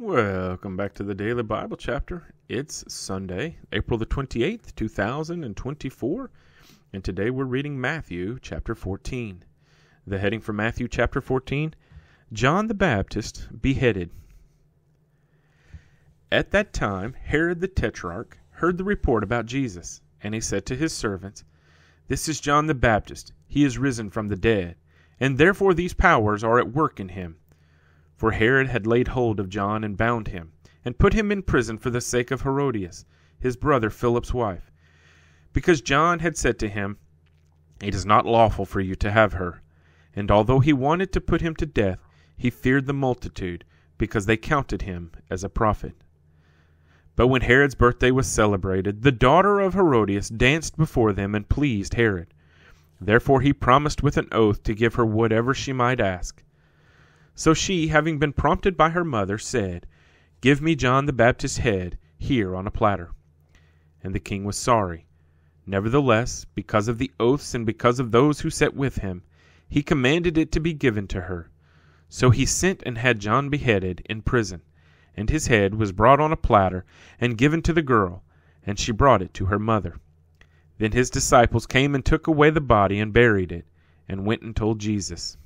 Welcome back to the Daily Bible Chapter. It's Sunday, April the 28th, 2024, and today we're reading Matthew chapter 14. The heading for Matthew chapter 14, John the Baptist beheaded. At that time, Herod the Tetrarch heard the report about Jesus, and he said to his servants, "This is John the Baptist. He is risen from the dead, and therefore these powers are at work in him." For Herod had laid hold of John and bound him, and put him in prison for the sake of Herodias, his brother Philip's wife, because John had said to him, "It is not lawful for you to have her." And although he wanted to put him to death, he feared the multitude, because they counted him as a prophet. But when Herod's birthday was celebrated, the daughter of Herodias danced before them and pleased Herod. Therefore he promised with an oath to give her whatever she might ask. So she, having been prompted by her mother, said, "Give me John the Baptist's head here on a platter." And the king was sorry. Nevertheless, because of the oaths and because of those who sat with him, he commanded it to be given to her. So he sent and had John beheaded in prison, and his head was brought on a platter and given to the girl, and she brought it to her mother. Then his disciples came and took away the body and buried it, and went and told Jesus.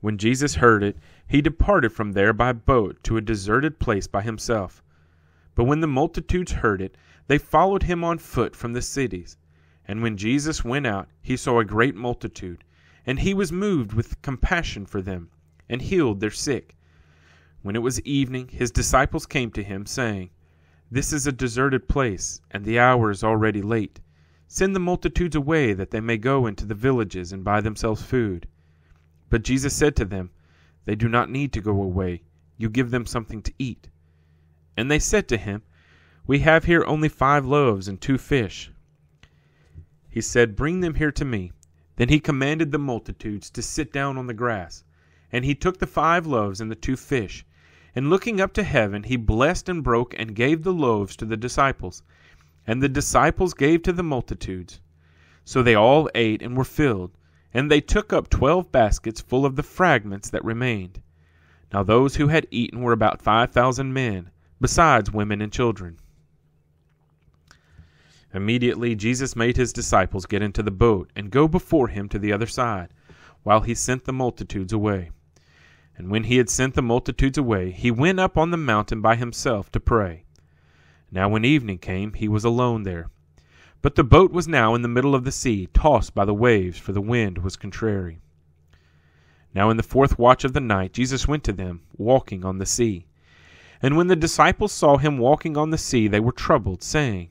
When Jesus heard it, he departed from there by boat to a deserted place by himself. But when the multitudes heard it, they followed him on foot from the cities. And when Jesus went out, he saw a great multitude, and he was moved with compassion for them, and healed their sick. When it was evening, his disciples came to him, saying, "This is a deserted place, and the hour is already late. Send the multitudes away, that they may go into the villages and buy themselves food." But Jesus said to them, "They do not need to go away. You give them something to eat." And they said to him, "We have here only 5 loaves and 2 fish." He said, "Bring them here to me." Then he commanded the multitudes to sit down on the grass. And he took the 5 loaves and the 2 fish, and looking up to heaven, he blessed and broke and gave the loaves to the disciples, and the disciples gave to the multitudes. So they all ate and were filled. And they took up 12 baskets full of the fragments that remained. Now those who had eaten were about 5,000 men, besides women and children. Immediately Jesus made his disciples get into the boat and go before him to the other side, while he sent the multitudes away. And when he had sent the multitudes away, he went up on the mountain by himself to pray. Now when evening came, he was alone there. But the boat was now in the middle of the sea, tossed by the waves, for the wind was contrary. Now in the 4th watch of the night Jesus went to them, walking on the sea. And when the disciples saw him walking on the sea, they were troubled, saying,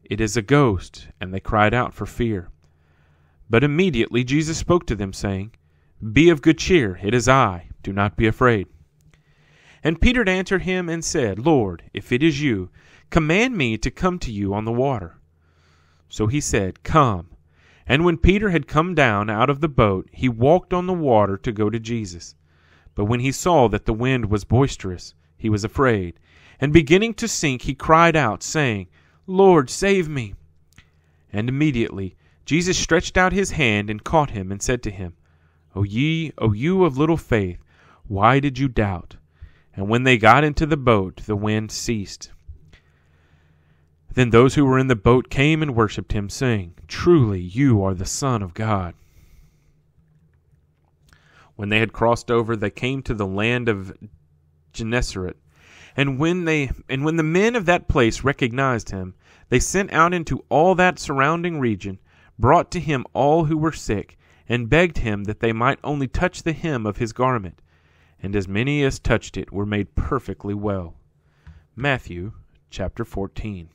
"It is a ghost," and they cried out for fear. But immediately Jesus spoke to them, saying, "Be of good cheer, it is I, do not be afraid." And Peter answered him and said, "Lord, if it is you, command me to come to you on the water." So he said, "Come." And when Peter had come down out of the boat, he walked on the water to go to Jesus. But when he saw that the wind was boisterous, he was afraid, and beginning to sink, he cried out, saying, "Lord, save me." And immediately Jesus stretched out his hand and caught him, and said to him, O you of little faith, why did you doubt?" And when they got into the boat, the wind ceased. Then those who were in the boat came and worshipped him, saying, "Truly you are the Son of God." When they had crossed over, they came to the land of Gennesaret. And when the men of that place recognized him, they sent out into all that surrounding region, brought to him all who were sick, and begged him that they might only touch the hem of his garment. And as many as touched it were made perfectly well. Matthew chapter 14.